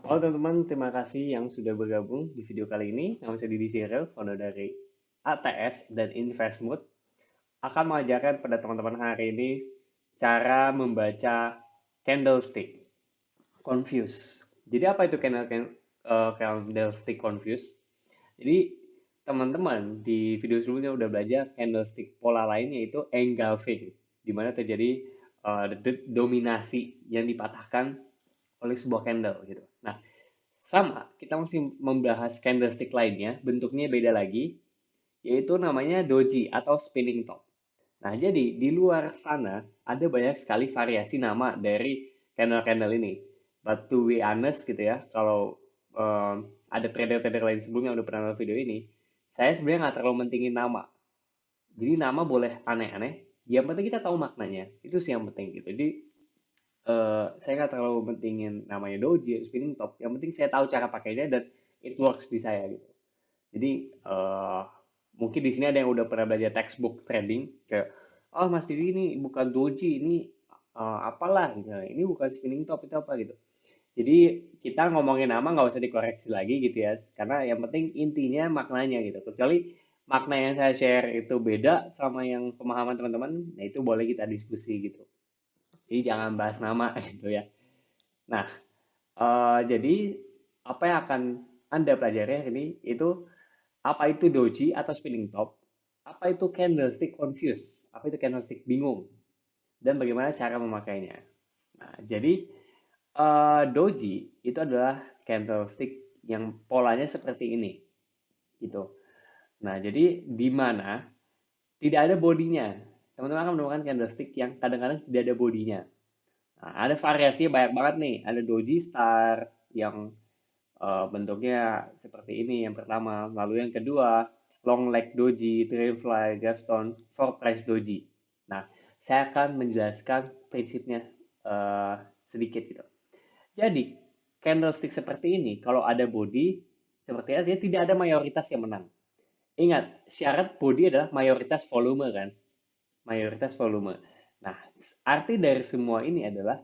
Halo teman-teman, terima kasih yang sudah bergabung di video kali ini. Nama saya Didi Cyril, founder dari ATS dan Investmood. Akan mengajarkan pada teman-teman hari ini cara membaca candlestick confuse. Jadi apa itu candlestick confuse? Jadi teman-teman di video sebelumnya udah belajar candlestick pola lain yaitu engulfing, di mana terjadi dominasi yang dipatahkan oleh sebuah candle gitu. Nah, sama, kita masih membahas candlestick lainnya, bentuknya beda lagi, yaitu namanya doji atau spinning top. Nah, jadi di luar sana ada banyak sekali variasi nama dari candle-candle ini. But to be honest gitu ya, kalau ada trader-trader lain sebelumnya yang udah pernah nonton video ini, saya sebenarnya nggak terlalu mentingin nama. Jadi nama boleh aneh-aneh, yang penting kita tahu maknanya. Itu sih yang penting gitu. Jadi saya nggak terlalu pentingin namanya doji, spinning top. Yang penting saya tahu cara pakainya dan it works di saya gitu. Jadi mungkin di sini ada yang udah pernah belajar textbook trading kayak, oh Mas Didi ini bukan doji, ini apalah, gitu. Ini bukan spinning top itu apa gitu. Jadi kita ngomongin nama nggak usah dikoreksi lagi gitu ya, karena yang penting intinya maknanya gitu. Kecuali makna yang saya share itu beda sama yang pemahaman teman-teman, nah itu boleh kita diskusi gitu. Jadi jangan bahas nama gitu ya. Nah, jadi apa yang akan Anda pelajari hari ini itu apa itu doji atau spinning top, apa itu candlestick confuse, apa itu candlestick bingung, dan bagaimana cara memakainya. Nah, jadi doji itu adalah candlestick yang polanya seperti ini, gitu. Nah, jadi di mana tidak ada bodinya. Teman-teman akan menemukan candlestick yang kadang-kadang tidak ada bodinya. Nah, ada variasi banyak banget nih. Ada doji star yang bentuknya seperti ini yang pertama. Lalu yang kedua, long leg doji, dragonfly, gravestone, four price doji. Nah, saya akan menjelaskan prinsipnya sedikit gitu. Jadi, candlestick seperti ini, kalau ada body, sepertinya dia tidak ada mayoritas yang menang. Ingat, syarat body adalah mayoritas volume kan? Mayoritas volume. Nah, arti dari semua ini adalah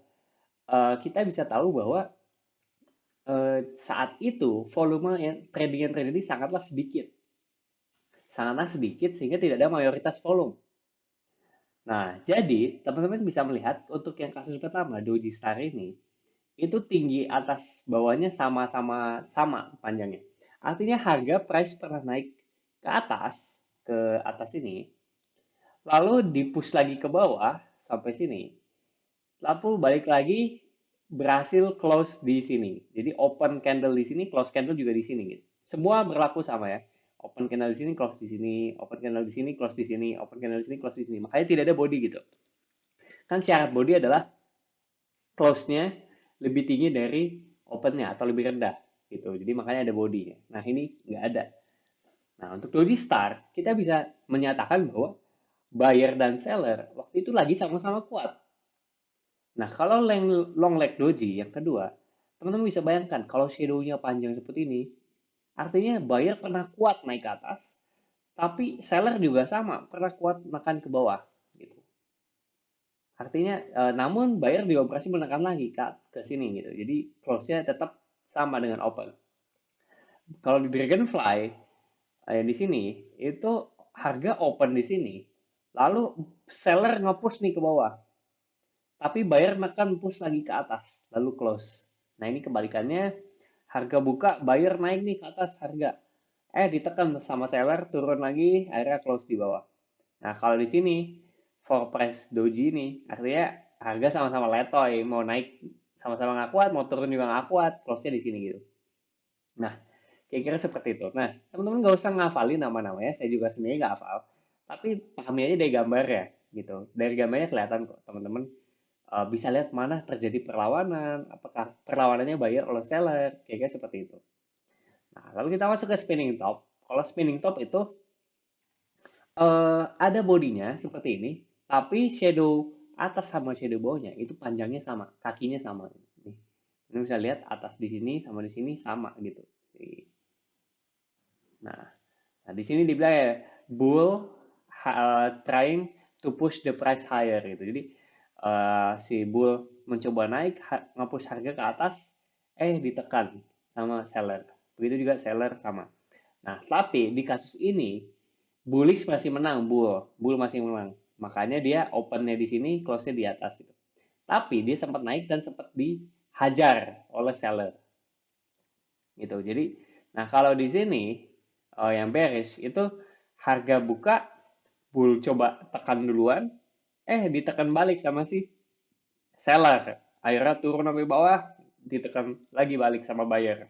kita bisa tahu bahwa saat itu volume yang trading yang terjadi sangatlah sedikit sehingga tidak ada mayoritas volume. Nah, jadi teman-teman bisa melihat untuk yang kasus pertama Doji Star ini itu tinggi atas bawahnya sama-sama sama panjangnya. Artinya harga price pernah naik ke atas ini, lalu dipush lagi ke bawah sampai sini, lalu balik lagi berhasil close di sini. Jadi open candle di sini, close candle juga di sini gitu. Semua berlaku sama ya. Open candle di sini, close di sini, open candle di sini, close di sini, open candle di sini, close di sini. Makanya tidak ada body gitu. Kan syarat body adalah close-nya lebih tinggi dari open-nya atau lebih rendah gitu. Jadi makanya ada body-nya. Nah, ini nggak ada. Nah, untuk Doji Star, kita bisa menyatakan bahwa buyer dan seller waktu itu lagi sama-sama kuat. Nah, kalau long leg doji yang kedua, teman-teman bisa bayangkan kalau shadow-nya panjang seperti ini, artinya buyer pernah kuat naik ke atas, tapi seller juga sama, pernah kuat makan ke bawah gitu. Artinya namun buyer dioperasi menekan lagi ke sini gitu. Jadi close-nya tetap sama dengan open. Kalau di Dragonfly yang di sini itu harga open di sini. Lalu seller nge-push nih ke bawah. Tapi buyer makan push lagi ke atas, lalu close. Nah, ini kebalikannya, harga buka, buyer naik nih ke atas harga. Ditekan sama seller, turun lagi, akhirnya close di bawah. Nah, kalau di sini, for price doji ini, artinya harga sama-sama letoy, mau naik sama-sama nggak kuat, mau turun juga nggak kuat, close-nya di sini gitu. Nah, kira-kira seperti itu. Nah, teman-teman nggak usah ngafalin nama-namanya, saya juga sendiri nggak hafal. Tapi pahami aja dari gambar ya, gitu. Dari gambarnya kelihatan kok, teman-teman bisa lihat mana terjadi perlawanan, apakah perlawanannya buyer oleh seller, kira-kira seperti itu. Nah, lalu kita masuk ke spinning top. Kalau spinning top itu ada bodinya seperti ini, tapi shadow atas sama shadow bawahnya itu panjangnya sama, kakinya sama. Nih, ini bisa lihat atas di sini sama di sini sama gitu. Nah, nah di sini dibilang ya bull trying to push the price higher gitu. Jadi si bull mencoba naik, nge-push harga ke atas, ditekan sama seller. Begitu juga seller sama. Nah, tapi di kasus ini bullish masih menang, bull masih menang. Makanya dia opennya di sini, close-nya di atas itu. Tapi dia sempat naik dan sempat dihajar oleh seller gitu. Jadi, nah kalau di sini yang bearish itu harga buka, bull coba tekan duluan, ditekan balik sama si seller. Akhirnya turun sampai bawah, ditekan lagi balik sama buyer.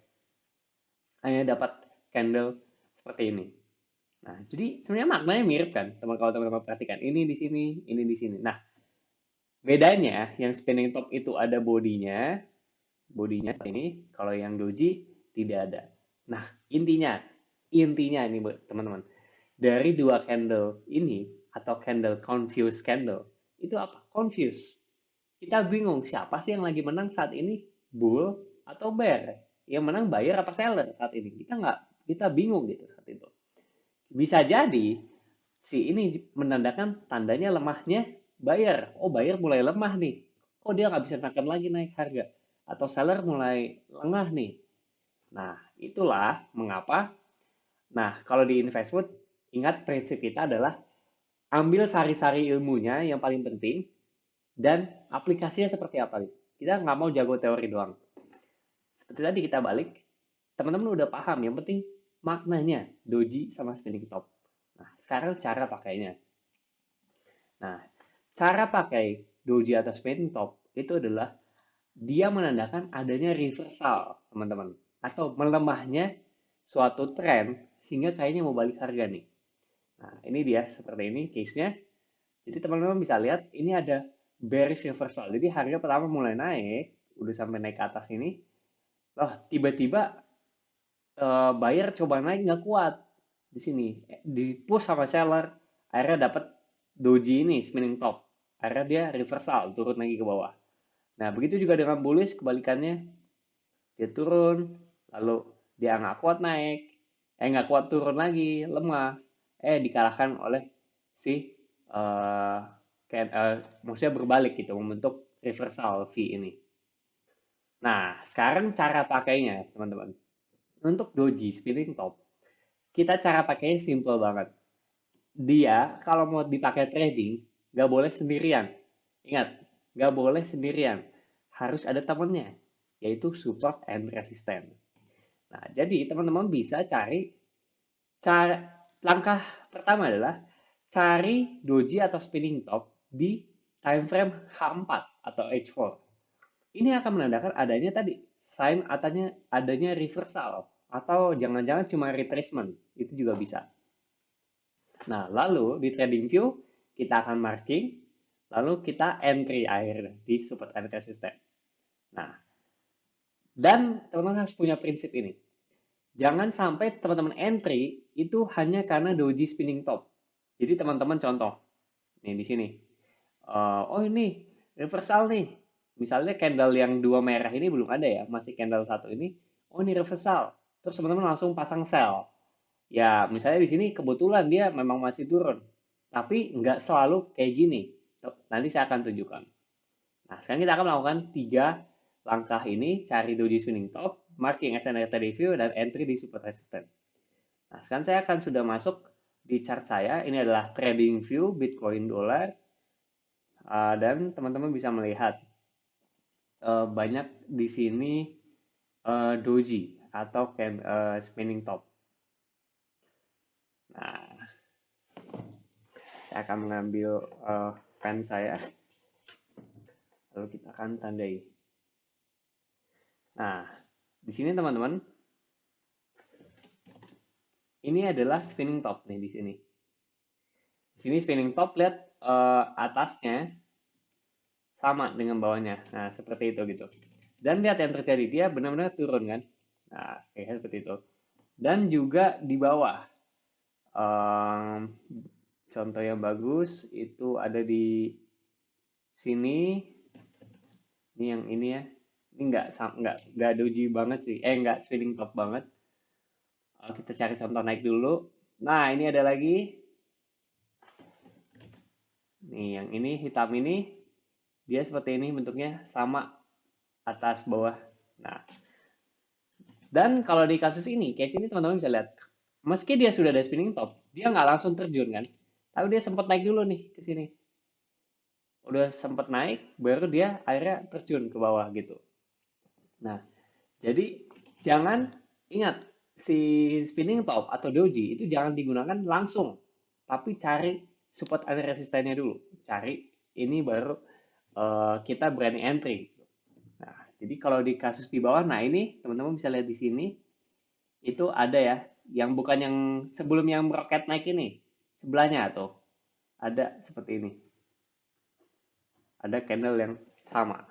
Hanya dapat candle seperti ini. Nah, jadi sebenarnya maknanya mirip kan, kalau teman-teman perhatikan. Ini di sini, ini di sini. Nah, bedanya yang spinning top itu ada bodinya seperti ini. Kalau yang doji tidak ada. Nah, intinya ini teman-teman. Dari dua candle ini atau candle confused candle itu apa? Confused. Kita bingung siapa sih yang lagi menang saat ini, bull atau bear? Yang menang buyer apa seller saat ini? Kita bingung gitu saat itu. Bisa jadi si ini menandakan tandanya lemahnya buyer. Oh, buyer mulai lemah nih. Kok dia nggak bisa menekan lagi naik harga? Atau seller mulai lengah nih. Nah, itulah mengapa. Nah, kalau di investment, ingat prinsip kita adalah ambil sari-sari ilmunya yang paling penting dan aplikasinya seperti apa. Kita nggak mau jago teori doang. Seperti tadi kita balik, teman-teman udah paham. Yang penting maknanya doji sama spinning top. Nah, sekarang cara pakainya. Nah, cara pakai doji atau spinning top itu adalah dia menandakan adanya reversal, teman-teman. Atau melemahnya suatu tren sehingga kayaknya mau balik harga nih. Nah, ini dia seperti ini case-nya. Jadi teman-teman bisa lihat ini ada bearish reversal. Jadi harga pertama mulai naik, udah sampai naik ke atas ini. Loh, tiba-tiba buyer coba naik nggak kuat di sini. Di push sama seller, akhirnya dapat doji ini spinning top. Akhirnya dia reversal, turun lagi ke bawah. Nah, begitu juga dengan bullish kebalikannya. Dia turun, lalu dia nggak kuat naik, nggak kuat turun lagi, lemah, dikalahkan oleh si uh, maksudnya berbalik gitu, membentuk reversal V ini. Nah, sekarang cara pakainya, teman-teman. Untuk doji spinning top, kita cara pakainya simple banget. Dia kalau mau dipakai trading, nggak boleh sendirian. Ingat, nggak boleh sendirian. Harus ada temennya, yaitu support and resistance. Nah, jadi teman-teman bisa cara langkah pertama adalah cari doji atau spinning top di time frame H4 atau H4. Ini akan menandakan adanya tadi sign adanya reversal atau jangan-jangan cuma retracement. Itu juga bisa. Nah, lalu di trading view kita akan marking, lalu kita entry akhir di support and resistance. Nah, dan teman-teman harus punya prinsip ini. Jangan sampai teman-teman entry itu hanya karena doji spinning top. Jadi teman-teman contoh, nih di sini. Oh ini reversal nih. Misalnya candle yang dua merah ini belum ada ya, masih candle satu ini. Oh ini reversal. Terus teman-teman langsung pasang sell. Ya misalnya di sini kebetulan dia memang masih turun. Tapi nggak selalu kayak gini. Nanti saya akan tunjukkan. Nah, sekarang kita akan melakukan 3 langkah ini, cari doji swing top, marking SNRT review, dan entry di support resistance. Nah, sekarang saya akan sudah masuk di chart saya. Ini adalah trading view Bitcoin dolar. Dan teman-teman bisa melihat banyak di sini doji atau spinning top. Nah, saya akan mengambil pen saya. Lalu kita akan tandai. Nah, di sini teman-teman, ini adalah spinning top nih di sini. Di sini spinning top, lihat atasnya sama dengan bawahnya. Nah, seperti itu gitu. Dan lihat yang terjadi, dia benar-benar turun kan. Nah, kayak seperti itu. Dan juga di bawah. Um, contoh yang bagus itu ada di sini. Ini yang ini ya. Ini nggak doji banget sih. Nggak spinning top banget. Kita cari contoh naik dulu. Nah, ini ada lagi. Nih, yang ini hitam ini dia seperti ini bentuknya sama atas bawah. Nah, Dan kalau di kasus ini, case ini teman-teman bisa lihat, meski dia sudah ada spinning top, dia nggak langsung terjun kan, tapi dia sempat naik dulu nih ke sini. Udah sempat naik, baru dia akhirnya terjun ke bawah gitu. Nah, jadi jangan ingat si spinning top atau doji itu jangan digunakan langsung, tapi cari support and resistannya dulu. Cari ini baru kita berani entry. Nah, jadi kalau di kasus di bawah, nah ini teman-teman bisa lihat di sini itu ada ya, yang bukan yang sebelum yang meroket naik ini, sebelahnya tuh ada seperti ini, ada candle yang sama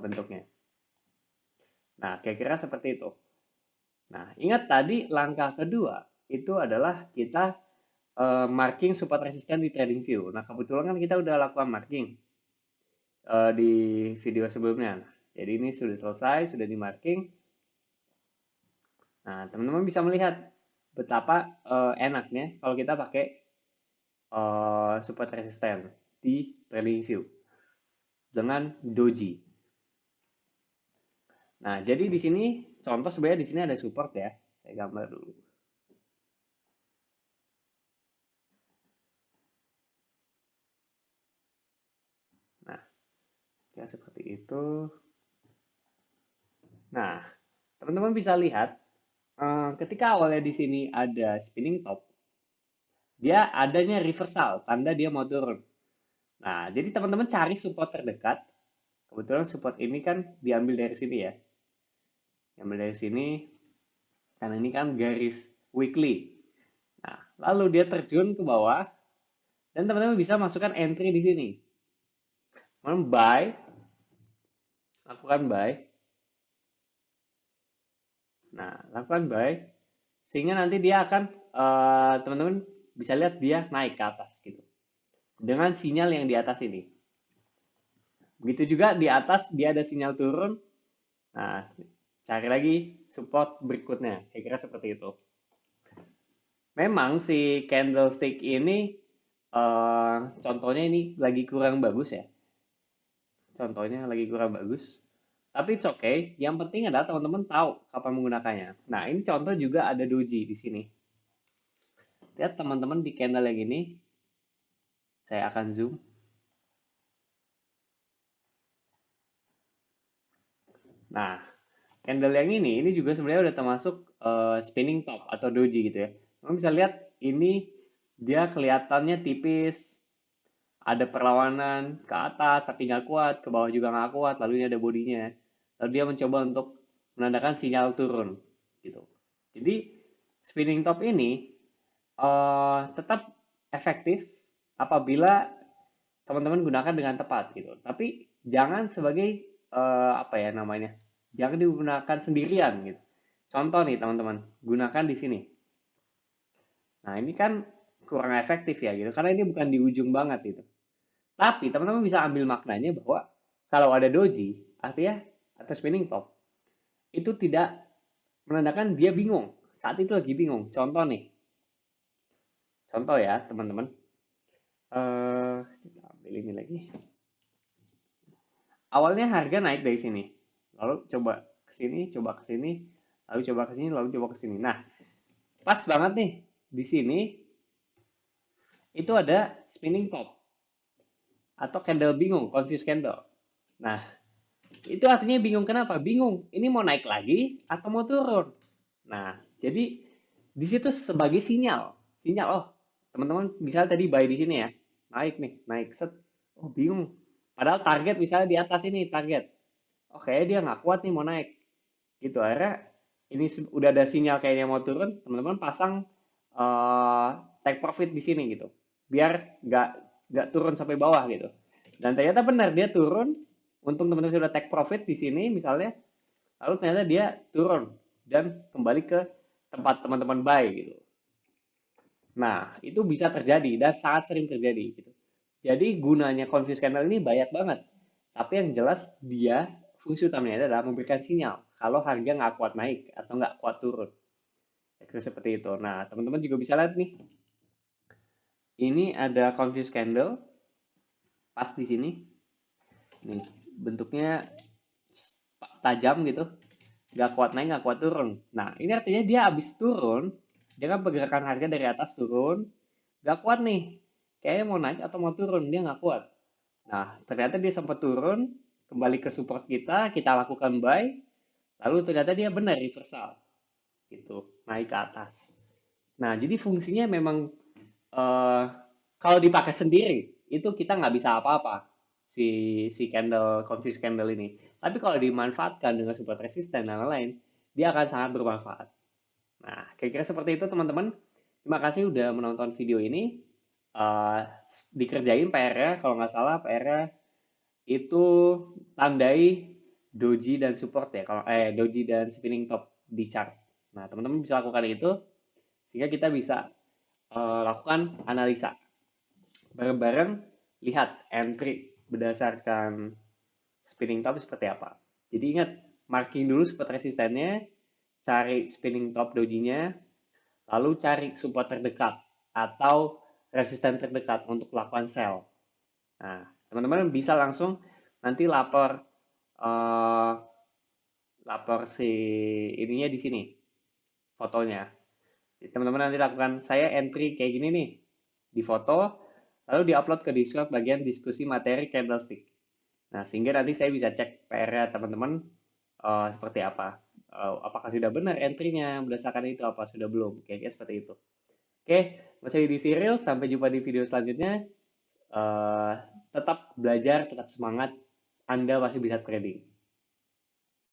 bentuknya. Nah, kira-kira seperti itu. Nah, ingat tadi langkah kedua itu adalah kita marking support resisten di trading view. Nah, kebetulan kan kita udah lakukan marking di video sebelumnya. Jadi ini sudah selesai, sudah di marking. Nah, teman-teman bisa melihat betapa enaknya kalau kita pakai support resisten di trading view dengan doji. Nah, jadi di sini contoh sebenarnya di sini ada support ya. Saya gambar dulu. Nah, ya seperti itu. Nah, teman-teman bisa lihat ketika awalnya di sini ada spinning top, dia adanya reversal, tanda dia mau turun. Nah, jadi teman-teman cari support terdekat. Kebetulan support ini kan diambil dari sini ya. Diambil dari sini, karena ini kan garis weekly. Nah, lalu dia terjun ke bawah, dan teman-teman bisa masukkan entry di sini. Teman buy, lakukan buy. Nah, lakukan buy, sehingga nanti dia akan, teman-teman bisa lihat dia naik ke atas gitu. Dengan sinyal yang di atas ini. Begitu juga di atas dia ada sinyal turun. Nah, cari lagi support berikutnya. Kira-kira seperti itu. Memang si candlestick ini contohnya ini lagi kurang bagus ya. Contohnya lagi kurang bagus. Tapi it's okay. Yang penting adalah teman-teman tahu kapan menggunakannya. Nah, ini contoh juga ada doji di sini. Lihat teman-teman di candle yang ini. Saya akan zoom. Nah, candle yang ini juga sebenarnya udah termasuk spinning top atau doji gitu ya. Kamu bisa lihat ini dia kelihatannya tipis, ada perlawanan ke atas tapi nggak kuat, ke bawah juga nggak kuat, lalu ini ada bodinya. Lalu dia mencoba untuk menandakan sinyal turun gitu. Jadi spinning top ini tetap efektif apabila teman-teman gunakan dengan tepat gitu. Tapi jangan sebagai apa ya namanya? Jangan digunakan sendirian gitu. Contoh nih teman-teman, gunakan di sini. Nah, ini kan kurang efektif ya gitu karena ini bukan di ujung banget gitu. Tapi teman-teman bisa ambil maknanya bahwa kalau ada doji, artinya atau spinning top, itu tidak menandakan dia bingung. Saat itu lagi bingung. Contoh nih, contoh ya teman-teman. Kita ambil ini lagi. Awalnya harga naik dari sini, lalu coba ke sini, coba ke sini, lalu coba ke sini, lalu coba ke sini. Nah, pas banget nih di sini itu ada spinning top atau candle bingung, confused candle. Nah, itu artinya bingung kenapa? Bingung, ini mau naik lagi atau mau turun? Nah, jadi di situ sebagai sinyal, sinyal oh teman-teman bisa tadi buy di sini ya, naik nih, naik set, oh bingung. Padahal target misalnya di atas ini target, oke dia nggak kuat nih mau naik, gitu akhirnya ini udah ada sinyal kayaknya mau turun, teman-teman pasang uh, take profit di sini gitu, biar nggak turun sampai bawah gitu. Dan ternyata benar dia turun, untung teman-teman sudah take profit di sini misalnya, lalu ternyata dia turun dan kembali ke tempat teman-teman buy gitu. Nah, itu bisa terjadi dan sangat sering terjadi gitu. Jadi gunanya confused candle ini banyak banget. Tapi yang jelas dia fungsi utamanya adalah memberikan sinyal kalau harga nggak kuat naik atau nggak kuat turun. Itu seperti itu. Nah, teman-teman juga bisa lihat nih. Ini ada confused candle pas di sini. Nih, bentuknya tajam gitu. nggak kuat naik, nggak kuat turun. Nah, ini artinya dia habis turun, dia kan pergerakan harga dari atas turun, nggak kuat nih. Kayaknya mau naik atau mau turun, dia nggak kuat. Nah, ternyata dia sempat turun, kembali ke support kita lakukan buy, lalu ternyata dia benar reversal, gitu, naik ke atas. Nah, jadi fungsinya memang eh, kalau dipakai sendiri itu kita nggak bisa apa-apa si si candle confused candle ini. Tapi kalau dimanfaatkan dengan support resisten dan lain-lain, dia akan sangat bermanfaat. Nah, kira-kira seperti itu teman-teman. Terima kasih udah menonton video ini. Eh, dikerjain PR-nya, kalau nggak salah PR-nya itu tandai doji dan support ya. Kalau doji dan spinning top di chart. Nah, teman-teman bisa lakukan itu sehingga kita bisa lakukan analisa bareng-bareng, lihat entry berdasarkan spinning top seperti apa. Jadi ingat, marking dulu support resistennya, cari spinning top dojinya, lalu cari support terdekat atau resisten terdekat untuk lakukan sell. Nah, teman-teman bisa langsung nanti uh, lapor si ininya di sini, fotonya. Jadi, teman-teman nanti lakukan, saya entry kayak gini nih, di foto, lalu diupload ke Discord bagian diskusi materi candlestick. Nah, sehingga nanti saya bisa cek PR-nya teman-teman seperti apa. Apakah sudah benar entry-nya berdasarkan itu, apa sudah belum. Kayak seperti itu. Oke, masih di Cyril. Sampai jumpa di video selanjutnya. Eh, tetap belajar, tetap semangat. Anda pasti bisa trading.